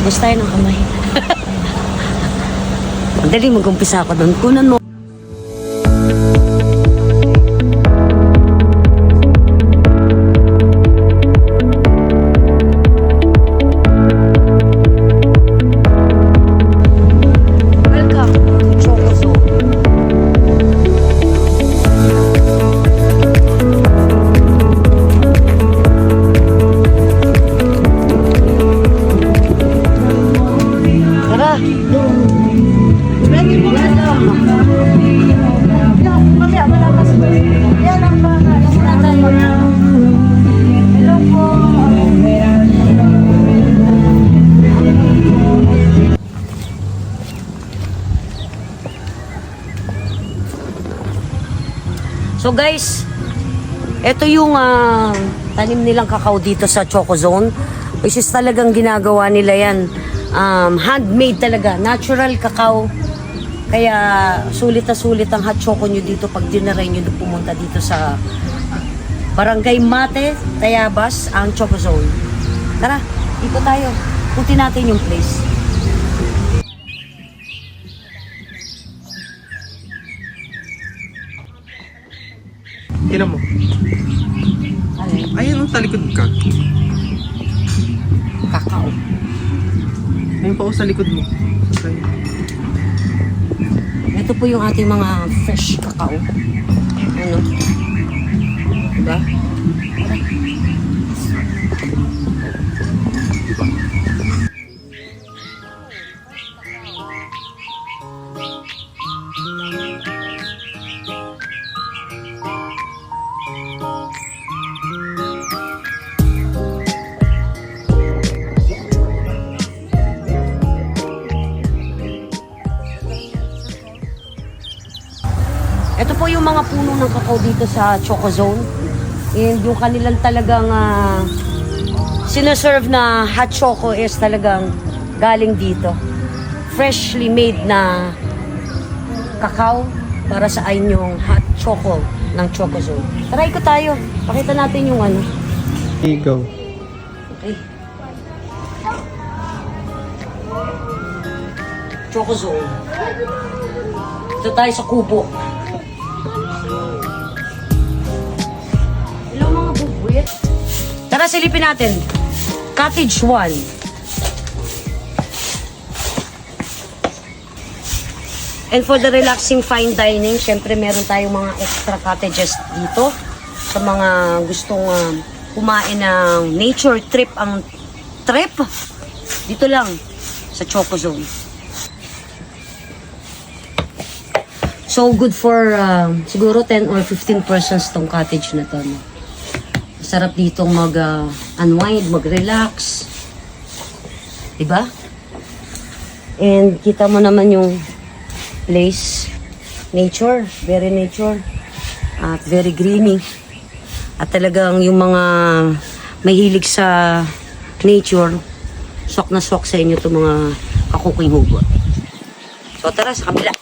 Hugas tayo ng kamay. Madali, mag-umpisa ako doon. Kunan mo. So guys, ito yung tanim nilang kakao dito sa Choco Zone. Which is talagang ginagawa nila yan. Handmade talaga, natural kakao. Kaya sulit na sulit ang hot choco nyo dito pag dinaray nyo pumunta dito sa Barangay Mate, Tayabas, ang Choco Zone. Tara, dito tayo. Punti natin yung place. Tignan mo. Ayun, sa likod ka. Kakao. Ayun pa sa likod mo. Okay. Ito po yung ating mga fresh kakao. Ano? Diba? Ito po yung mga puno ng kakao dito sa Choco Zone. And yung kanilang talagang sinaserve na hot choco is talagang galing dito. Freshly made na kakao para sa inyong hot choco ng Choco Zone. Try ko tayo. Pakita natin yung ano. Go. Okay. Choco Zone. Ito tayo sa kubo. Hello mga bubuit. Tara silipin natin. Cottage 1. And for the relaxing fine dining, syempre meron tayong mga extra cottages dito. Sa mga gustong kumain ng nature trip. Ang trip, dito lang sa Choco Zone. So good for siguro 10 or 15 persons tong cottage na to. No? Sarap dito mag-unwind, mag-relax. Diba? And kita mo naman yung place. Nature. Very nature. At very greeny. At talagang yung mga mahilig sa nature, sok na sok sa inyo itong mga kakuking hugot. So tara sa kabila.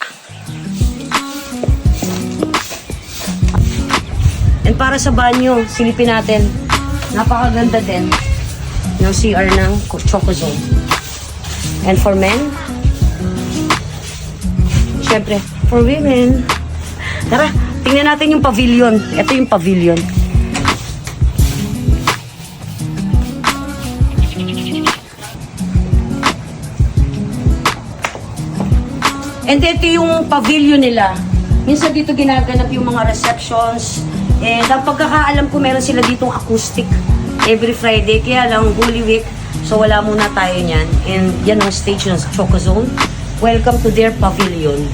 And para sa banyo, silipin natin. Napakaganda din yung CR ng Choco Zone. And for men, syempre, for women. Tara, tingnan natin yung pavilion. Ito yung pavilion. And ito yung pavilion nila. Minsan dito ginaganap yung mga receptions. And ang pagkakaalam ko, meron sila ditong acoustic every Friday. Kaya lang, Holy Week. So wala muna tayo niyan. And yan ang stage ng Choco Zone. Welcome to their pavilion.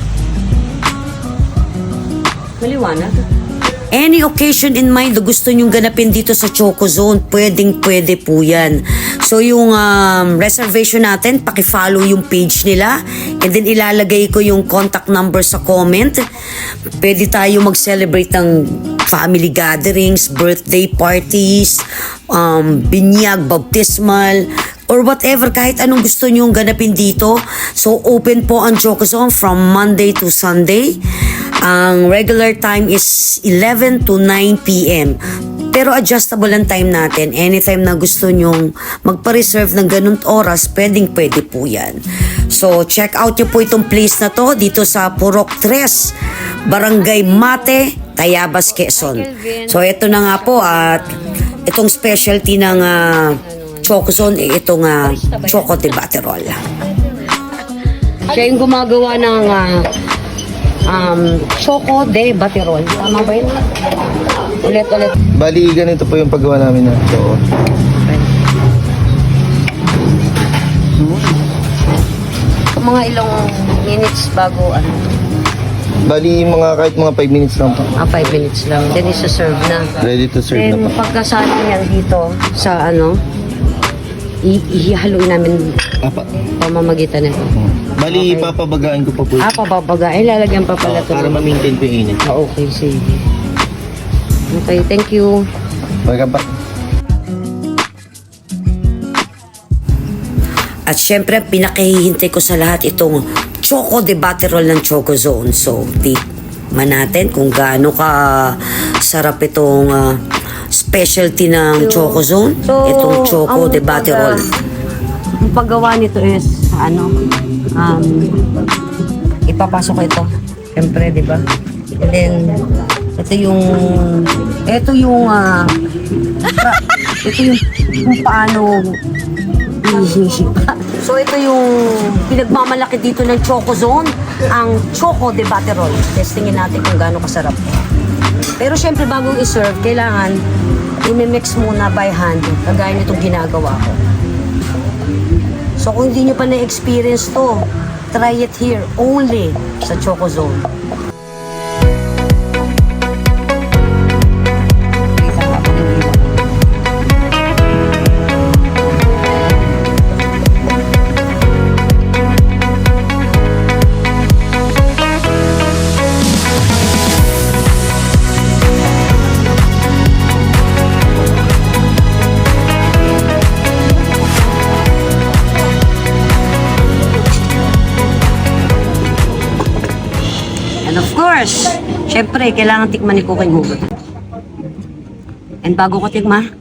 Maliwanag. Any occasion in mind na gusto nyong ganapin dito sa Choco Zone, pwedeng-pwede po yan. So yung reservation natin, paki-follow yung page nila. And then ilalagay ko yung contact number sa comment. Pwede tayo mag-celebrate ng family gatherings, birthday parties, binyag, baptismal, or whatever, kahit anong gusto nyong ganapin dito. So open po ang Choco Zone from Monday to Sunday. Ang regular time is 11 to 9 p.m. Pero adjustable ang time natin. Anytime na gusto nyong magpa-reserve ng ganun oras, pwede po yan. So, check out nyo po itong place na to dito sa Purok 3, Barangay Mate, Tayabas, Quezon. So, ito na nga po at itong specialty ng Choco Zone, itong Choco de Baterol. Siya yung gumagawa ng Choco de Baterol. Tama ba yun? Ulit. Bali, ganito po yung paggawa namin na Choco. Mga ilang minutes bago Bali, kahit mga 5 minutes lang po. 5 minutes lang. Then isa-serve na. Ready to serve na Then po. pagkasali yan dito sa ihaluin namin Apa. pamamagitan nito. Bali, Okay. papabagaan ko pa po. Pababaga. Lalagyan pa pala ito. Para ma-maintain po yung init. Okay, sige. Okay, thank you. Welcome back. At syempre, pinakahihintay ko sa lahat itong Choco de Baterol ng Choco Zone. So, tikman natin kung gaano ka sarap itong specialty ng Choco Zone. Itong Choco de Baterol. Ang paggawa nito is, ipapasok ko ito. Syempre, di ba? And then, ito yung kung paano so ito yung pinagmamalaki dito ng Choco Zone, ang Choco de Baterol. Testingin natin kung gaano kasarap. Pero syempre bago i-serve, kailangan i-mix muna by hand, kagaya nitong ginagawa ko. So kung hindi nyo pa na-experience to, try it here only sa Choco Zone. And of course, syempre, kailangan tikman ni Cooking Hugot. And bago ko tikman,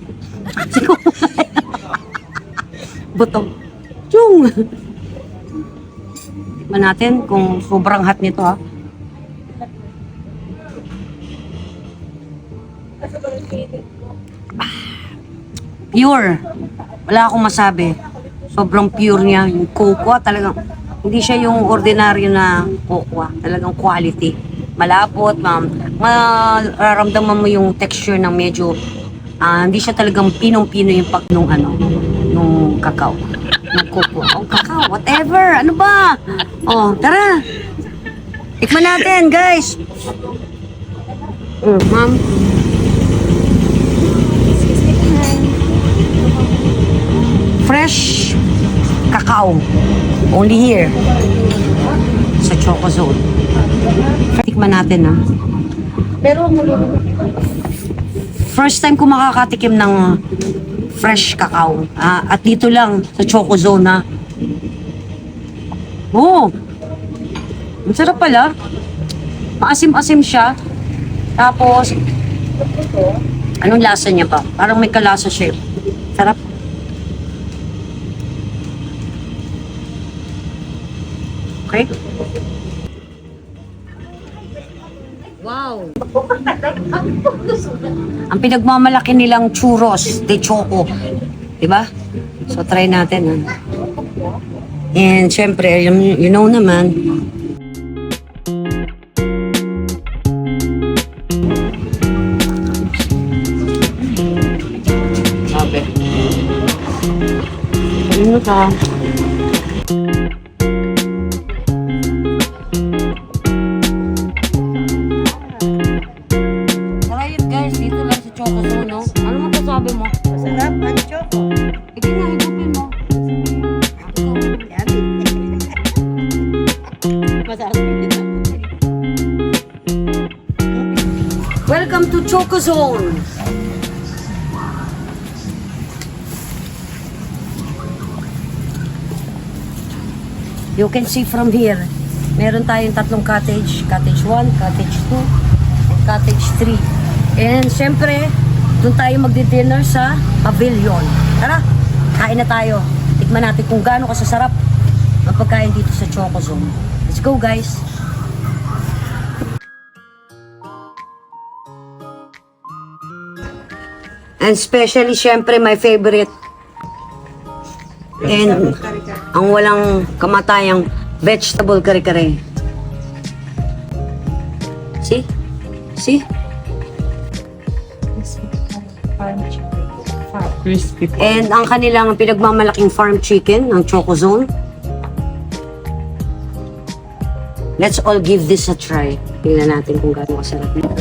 butong. Chung! Tikman natin kung sobrang hot nito, ha. Pure. Wala akong masabi. Sobrang pure niya. Yung cocoa talagang hindi siya yung ordinaryo na cocoa. Talagang quality. Malapot, mararamdaman mo yung texture ng medyo hindi siya talagang pinong-pino yung nung kakao. Nung cocoa. Oh, kakao, whatever. Ano ba? Oh, tara. Tikman natin, guys. Ma'am. Fresh cacao. Only here. Sa Choco Zone. Tikman natin, ha. Pero first time ko makakatikim ng fresh cacao. At dito lang sa Choco Zone, ha. Oh. Ang sarap pala. Maasim-asim siya. Tapos anong lasa niya pa? Parang may kalasa siya. Sarap. Okay? Wow! Ang pinagmamalaki nilang churros de choco. Diba? So, try natin. And, syempre, you know naman, sabi. Ano ka? Sabi mo? Masarap ang choco. Ikaw na, higupin mo. Masarap din ako. Welcome to Choco Zone. You can see from here, meron tayong tatlong cottage. Cottage 1, cottage 2, cottage 3. And syempre, Doon tayo magdi-dinner sa pavilion. Tara, kain na tayo. Tikman natin kung gaano kasasarap ang pagkain dito sa Choco Zone. Let's go, guys! And especially, syempre, my favorite. And ang walang kamatayang vegetable kare-kare. See? See? Crispy. And ang kanilang pinagmamalaking farm chicken, ng Choco Zone. Let's all give this a try. Tingnan natin kung gaano kasarap nito.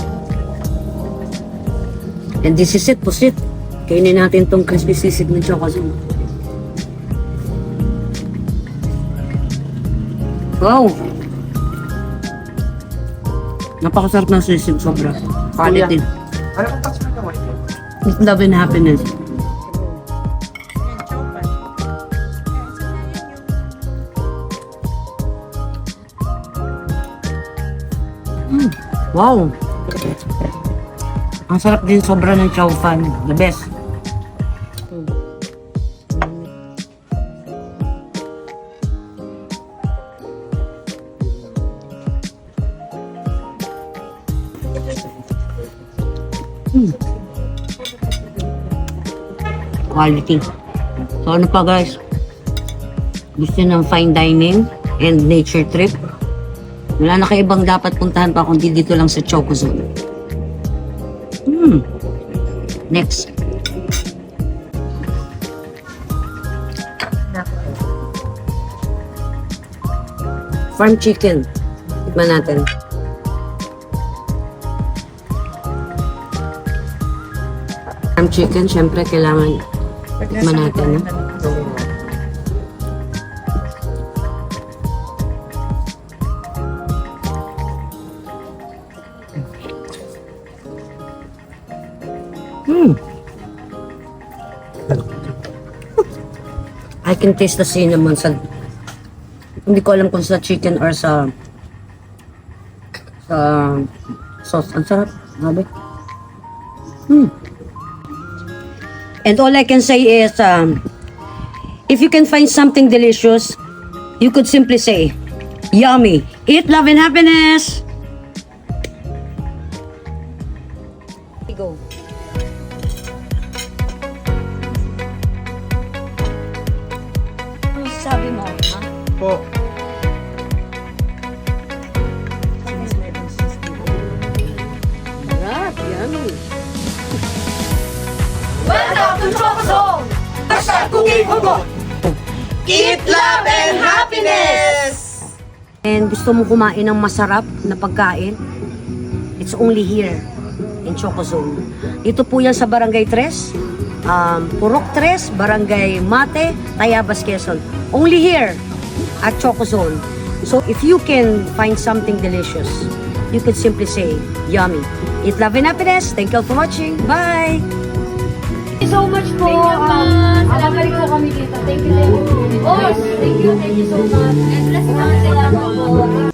And this is it, pusit. Kainin natin tong crispy sisig ng Choco Zone. Wow! Napakasarap ng sisig, sobra. Quality. Ano ang touch mo naman? It's love and happiness. Wow! Ang sarap din sobra ng chow fan. The best. Quality. So ano pa guys? Gusto ng fine dining and nature trip? Wala na kayo ibang dapat puntahan pa kundi dito lang sa Choco Zone. Next. Farm chicken. Tikman natin. Farm chicken, syempre kailangan tikman natin. No? I can taste the cinnamon sa... Hindi ko alam kung sa chicken or sa sauce. Ang sarap. Grabe. And all I can say is, if you can find something delicious, you could simply say, yummy. Eat, love, and happiness! Go. Ano sabi mo, ha? Po. Sarap, yummy. Eat, love, and happiness! And gusto mo kumain ng masarap na pagkain, it's only here in Choco Zone. Dito po yan sa Barangay 3, Purok 3, Barangay Mate, Tayabas, Quezon. Only here at Choco Zone. So if you can find something delicious, you could simply say, yummy. Eat, love, and happiness. Thank you all for watching. Bye! Thank you so much po. Babalik po kami dito. Thank you. Thank you so much. And bless you. Salamat po.